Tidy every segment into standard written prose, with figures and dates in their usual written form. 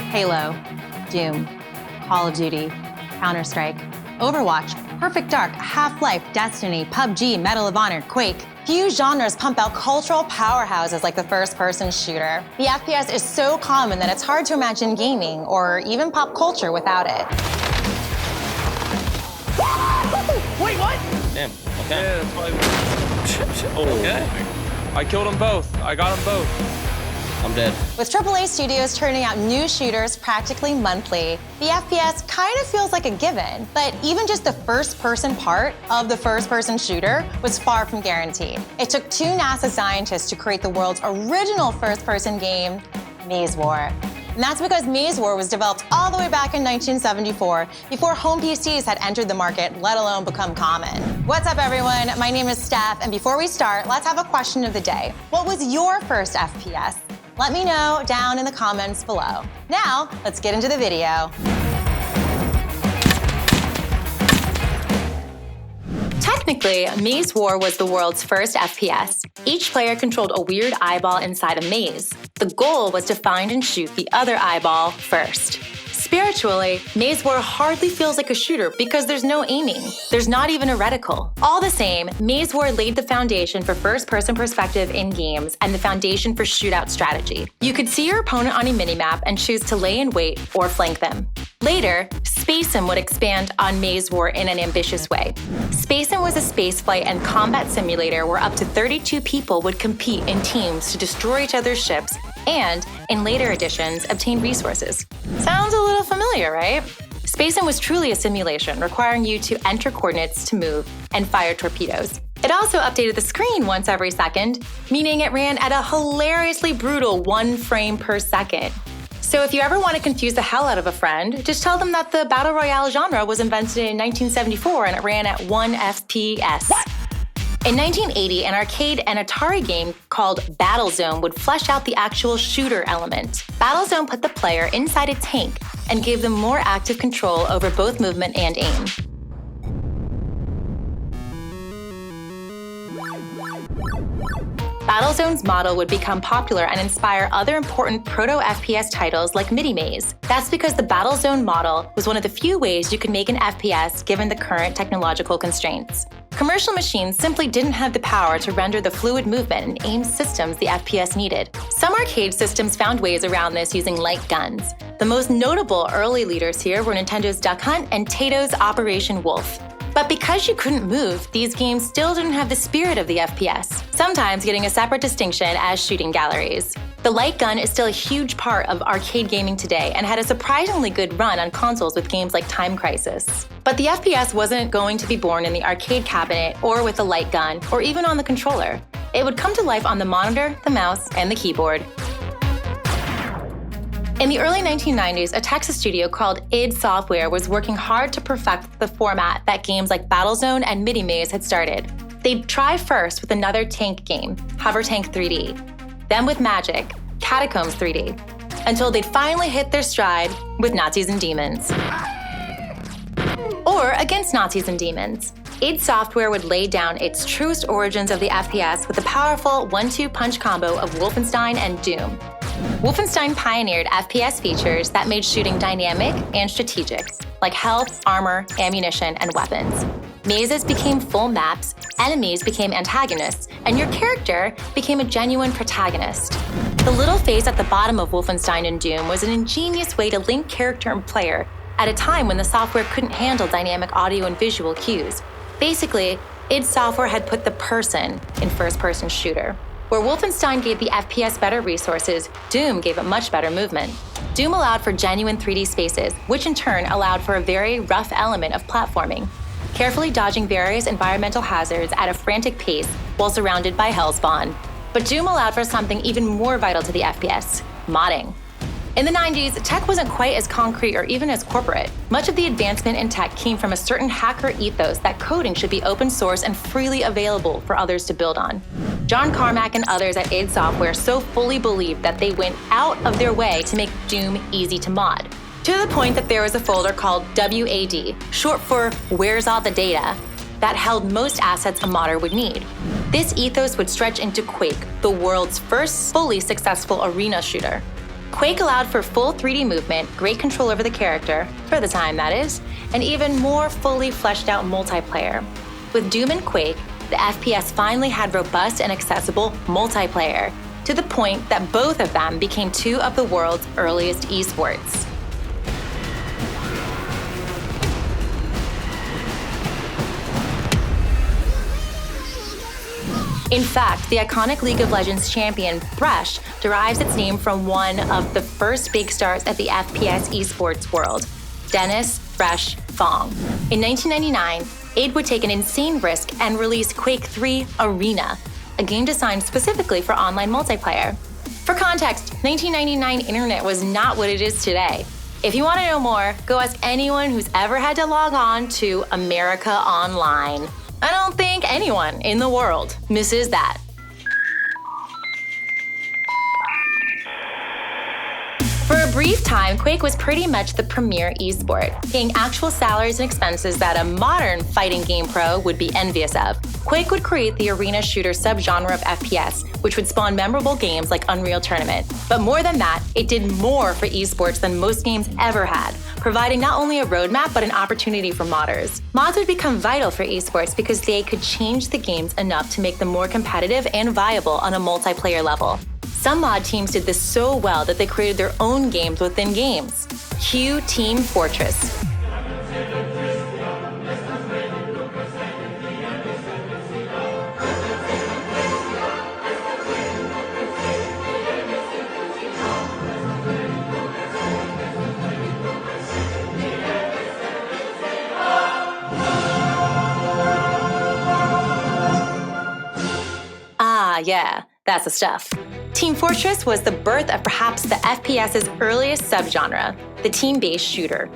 Halo, Doom, Call of Duty, Counter-Strike, Overwatch, Perfect Dark, Half-Life, Destiny, PUBG, Medal of Honor, Quake. Few genres pump out cultural powerhouses like the first-person shooter. The FPS is so common that it's hard to imagine gaming or even pop culture without it. Wait, what? Damn, okay. Yeah, that's why. Okay. I killed them both. I got them both. I'm dead. With AAA studios turning out new shooters practically monthly, the FPS kind of feels like a given. But even just the first-person part of the first-person shooter was far from guaranteed. It took 2 NASA scientists to create the world's original first-person game, Maze War. And that's because Maze War was developed all the way back in 1974, before home PCs had entered the market, let alone become common. What's up, everyone? My name is Steph, and before we start, let's have a question of the day. What was your first FPS? Let me know down in the comments below. Now, let's get into the video. Technically, Maze War was the world's first FPS. Each player controlled a weird eyeball inside a maze. The goal was to find and shoot the other eyeball first. Spiritually, Maze War hardly feels like a shooter because there's no aiming. There's not even a reticle. All the same, Maze War laid the foundation for first-person perspective in games and the foundation for shootout strategy. You could see your opponent on a minimap and choose to lay in wait or flank them. Later, Spacem would expand on Maze War in an ambitious way. Spacem was a spaceflight and combat simulator where up to 32 people would compete in teams to destroy each other's ships and, in later editions, obtain resources. Sounds a little familiar, right? Spacem was truly a simulation, requiring you to enter coordinates to move and fire torpedoes. It also updated the screen once every second, meaning it ran at a hilariously brutal 1 frame per second. So if you ever want to confuse the hell out of a friend, just tell them that the battle royale genre was invented in 1974 and it ran at 1 FPS. What? In 1980, an arcade and Atari game called Battlezone would flesh out the actual shooter element. Battlezone put the player inside a tank and gave them more active control over both movement and aim. Battlezone's model would become popular and inspire other important proto-FPS titles like Mini-Maze. That's because the Battlezone model was one of the few ways you could make an FPS given the current technological constraints. Commercial machines simply didn't have the power to render the fluid movement and aim systems the FPS needed. Some arcade systems found ways around this using light guns. The most notable early leaders here were Nintendo's Duck Hunt and Tato's Operation Wolf. But because you couldn't move, these games still didn't have the spirit of the FPS, sometimes getting a separate distinction as shooting galleries. The light gun is still a huge part of arcade gaming today and had a surprisingly good run on consoles with games like Time Crisis. But the FPS wasn't going to be born in the arcade cabinet or with a light gun or even on the controller. It would come to life on the monitor, the mouse, and the keyboard. In the early 1990s, a Texas studio called id Software was working hard to perfect the format that games like Battlezone and Mini-Maze had started. They'd try first with another tank game, Hover Tank 3D, then with Magic, Catacombs 3D, until they'd finally hit their stride with Nazis and Demons. Or against Nazis and Demons. id Software would lay down its truest origins of the FPS with the powerful 1-2 punch combo of Wolfenstein and Doom. Wolfenstein pioneered FPS features that made shooting dynamic and strategic, like health, armor, ammunition, and weapons. Mazes became full maps, enemies became antagonists, and your character became a genuine protagonist. The little face at the bottom of Wolfenstein and Doom was an ingenious way to link character and player at a time when the software couldn't handle dynamic audio and visual cues. Basically, id Software had put the person in first-person shooter. Where Wolfenstein gave the FPS better resources, Doom gave it much better movement. Doom allowed for genuine 3D spaces, which in turn allowed for a very rough element of platforming, carefully dodging various environmental hazards at a frantic pace while surrounded by hellspawn. But Doom allowed for something even more vital to the FPS, modding. In the 90s, tech wasn't quite as concrete or even as corporate. Much of the advancement in tech came from a certain hacker ethos that coding should be open source and freely available for others to build on. John Carmack and others at id Software so fully believed that they went out of their way to make Doom easy to mod, to the point that there was a folder called WAD, short for Where's All the Data, that held most assets a modder would need. This ethos would stretch into Quake, the world's first fully successful arena shooter. Quake allowed for full 3D movement, great control over the character, for the time that is, and even more fully fleshed out multiplayer. With Doom and Quake, the FPS finally had robust and accessible multiplayer, to the point that both of them became two of the world's earliest esports. In fact, the iconic League of Legends champion, Thresh, derives its name from one of the first big stars at the FPS esports world, Dennis Thresh Fong. In 1999, id would take an insane risk and release Quake 3 Arena, a game designed specifically for online multiplayer. For context, 1999 internet was not what it is today. If you want to know more, go ask anyone who's ever had to log on to America Online. I don't think anyone in the world misses that. For a brief time, Quake was pretty much the premier esport, paying actual salaries and expenses that a modern fighting game pro would be envious of. Quake would create the arena shooter subgenre of FPS, which would spawn memorable games like Unreal Tournament. But more than that, it did more for esports than most games ever had, providing not only a roadmap but an opportunity for modders. Mods would become vital for esports because they could change the games enough to make them more competitive and viable on a multiplayer level. Some mod teams did this so well that they created their own games within games. Cue Team Fortress. Yeah, that's the stuff. Team Fortress was the birth of perhaps the FPS's earliest subgenre, the team-based shooter.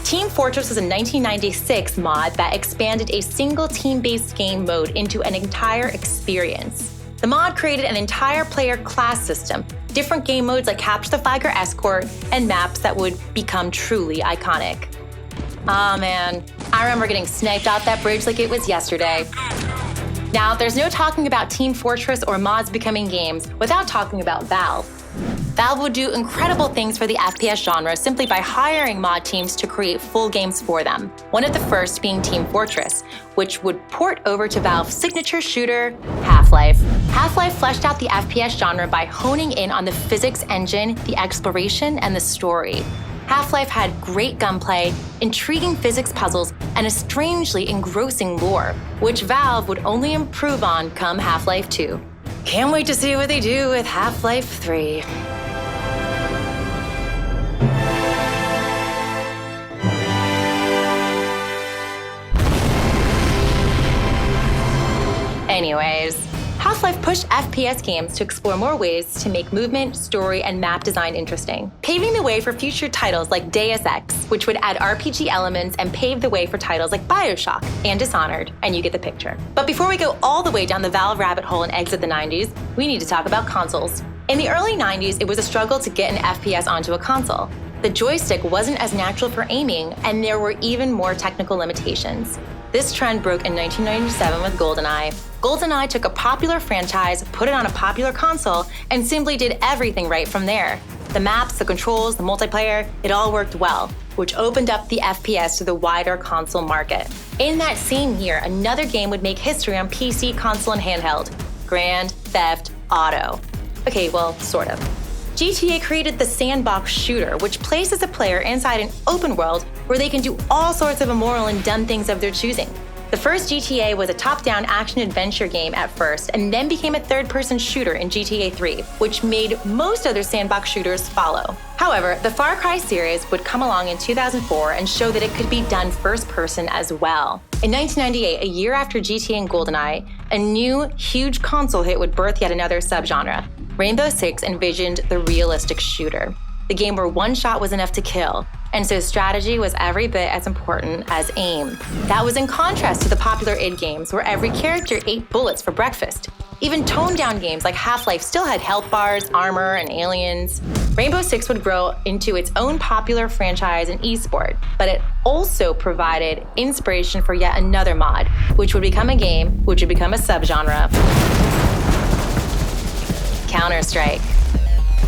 Team Fortress was a 1996 mod that expanded a single team-based game mode into an entire experience. The mod created an entire player class system, different game modes like Capture the Flag or Escort, and maps that would become truly iconic. Aw man, I remember getting sniped out that bridge like it was yesterday. Now, there's no talking about Team Fortress or mods becoming games without talking about Valve. Valve would do incredible things for the FPS genre simply by hiring mod teams to create full games for them. One of the first being Team Fortress, which would port over to Valve's signature shooter, Half-Life. Half-Life fleshed out the FPS genre by honing in on the physics engine, the exploration, and the story. Half-Life had great gunplay, intriguing physics puzzles, and a strangely engrossing lore, which Valve would only improve on come Half-Life 2. Can't wait to see what they do with Half-Life 3. Anyways, Half-Life pushed FPS games to explore more ways to make movement, story, and map design interesting, paving the way for future titles like Deus Ex, which would add RPG elements and pave the way for titles like BioShock and Dishonored, and you get the picture. But before we go all the way down the Valve rabbit hole and exit the 90s, we need to talk about consoles. In the early 90s, it was a struggle to get an FPS onto a console. The joystick wasn't as natural for aiming, and there were even more technical limitations. This trend broke in 1997 with GoldenEye. GoldenEye took a popular franchise, put it on a popular console, and simply did everything right from there. The maps, the controls, the multiplayer, it all worked well, which opened up the FPS to the wider console market. In that same year, another game would make history on PC, console, and handheld, Grand Theft Auto. Okay, well, sort of. GTA created the sandbox shooter, which places a player inside an open world where they can do all sorts of immoral and dumb things of their choosing. The first GTA was a top-down action-adventure game at first, and then became a third-person shooter in GTA 3, which made most other sandbox shooters follow. However, the Far Cry series would come along in 2004 and show that it could be done first-person as well. In 1998, a year after GTA and GoldenEye, a new, huge console hit would birth yet another subgenre. Rainbow Six envisioned the realistic shooter, the game where one shot was enough to kill, and so strategy was every bit as important as aim. That was in contrast to the popular id games where every character ate bullets for breakfast. Even toned-down games like Half-Life still had health bars, armor, and aliens. Rainbow Six would grow into its own popular franchise and esport, but it also provided inspiration for yet another mod, which would become a game, which would become a subgenre. Counter-Strike.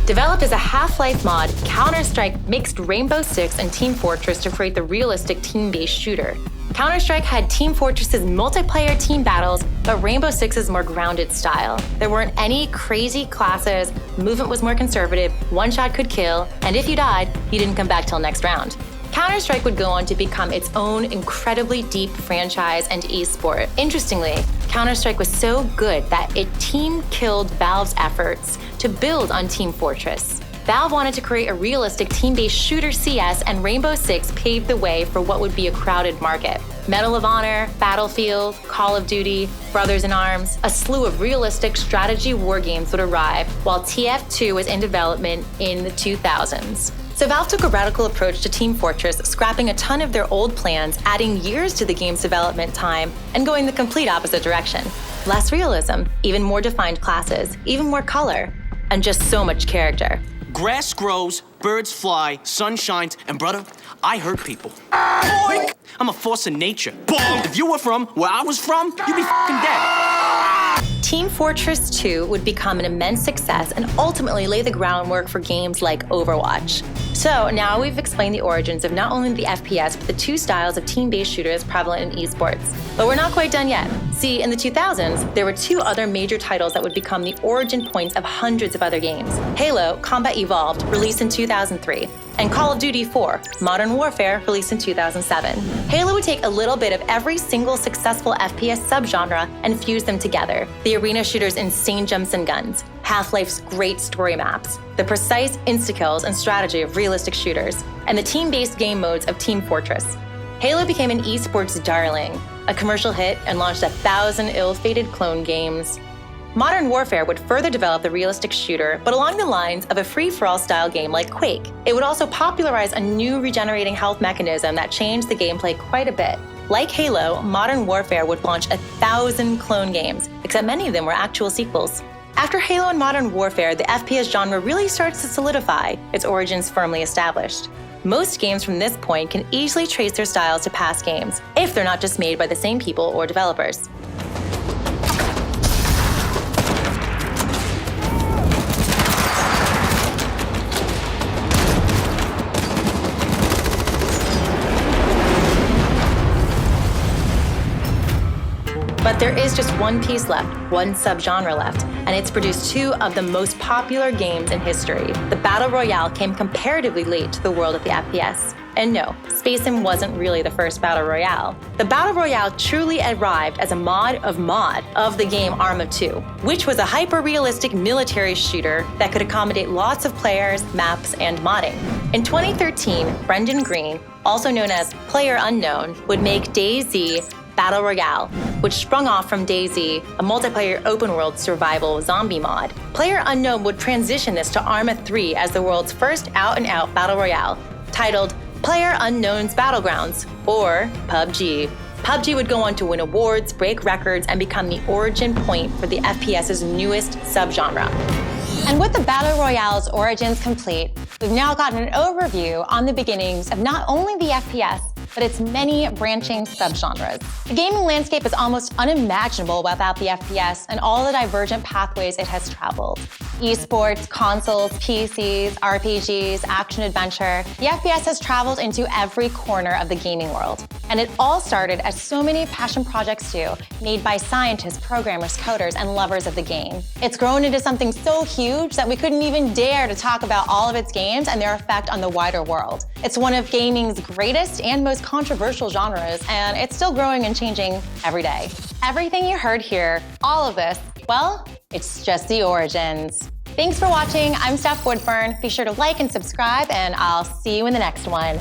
Developed as a Half-Life mod, Counter-Strike mixed Rainbow Six and Team Fortress to create the realistic team-based shooter. Counter-Strike had Team Fortress's multiplayer team battles, but Rainbow Six's more grounded style. There weren't any crazy classes, movement was more conservative, one shot could kill, and if you died, you didn't come back till next round. Counter-Strike would go on to become its own incredibly deep franchise and esport. Interestingly, Counter-Strike was so good that it team-killed Valve's efforts to build on Team Fortress. Valve wanted to create a realistic team-based shooter CS, and Rainbow Six paved the way for what would be a crowded market. Medal of Honor, Battlefield, Call of Duty, Brothers in Arms, a slew of realistic strategy war games would arrive, while TF2 was in development in the 2000s. So Valve took a radical approach to Team Fortress, scrapping a ton of their old plans, adding years to the game's development time, and going the complete opposite direction. Less realism, even more defined classes, even more color, and just so much character. Grass grows, birds fly, sun shines, and brother, I hurt people. Boink! I'm a force of nature. Boom! If you were from where I was from, you'd be f***ing dead. Team Fortress 2 would become an immense success and ultimately lay the groundwork for games like Overwatch. So now we've explained the origins of not only the FPS, but the two styles of team-based shooters prevalent in esports. But we're not quite done yet. See, in the 2000s, there were two other major titles that would become the origin points of hundreds of other games. Halo: Combat Evolved, released in 2003, and Call of Duty 4: Modern Warfare, released in 2007. Halo would take a little bit of every single successful FPS subgenre and fuse them together. The arena shooter's insane jumps and guns, Half-Life's great story maps, the precise insta-kills and strategy of realistic shooters, and the team-based game modes of Team Fortress. Halo became an esports darling, a commercial hit, and launched 1,000 ill-fated clone games. Modern Warfare would further develop the realistic shooter, but along the lines of a free-for-all style game like Quake. It would also popularize a new regenerating health mechanism that changed the gameplay quite a bit. Like Halo, Modern Warfare would launch 1,000 clone games, except many of them were actual sequels. After Halo and Modern Warfare, the FPS genre really starts to solidify, its origins firmly established. Most games from this point can easily trace their styles to past games, if they're not just made by the same people or developers. But there is just one piece left, one subgenre left, and it's produced two of the most popular games in history. The Battle Royale came comparatively late to the world of the FPS. And no, Space Sim wasn't really the first Battle Royale. The Battle Royale truly arrived as a mod of the game Arma 2, which was a hyper-realistic military shooter that could accommodate lots of players, maps, and modding. In 2013, Brendan Green, also known as PlayerUnknown, would make DayZ Battle Royale, which sprung off from DayZ, a multiplayer open-world survival zombie mod. PlayerUnknown would transition this to Arma 3 as the world's first out-and-out Battle Royale, titled PlayerUnknown's Battlegrounds, or PUBG. PUBG would go on to win awards, break records, and become the origin point for the FPS's newest subgenre. And with the Battle Royale's origins complete, we've now gotten an overview on the beginnings of not only the FPS, but its many branching subgenres. The gaming landscape is almost unimaginable without the FPS and all the divergent pathways it has traveled. Esports, consoles, PCs, RPGs, action-adventure, the FPS has traveled into every corner of the gaming world. And it all started as so many passion projects do, made by scientists, programmers, coders, and lovers of the game. It's grown into something so huge that we couldn't even dare to talk about all of its games and their effect on the wider world. It's one of gaming's greatest and most controversial genres, and it's still growing and changing every day. Everything you heard here, all of this, well, it's just the origins. Thanks for watching. I'm Steph Woodburn. Be sure to like and subscribe, and I'll see you in the next one.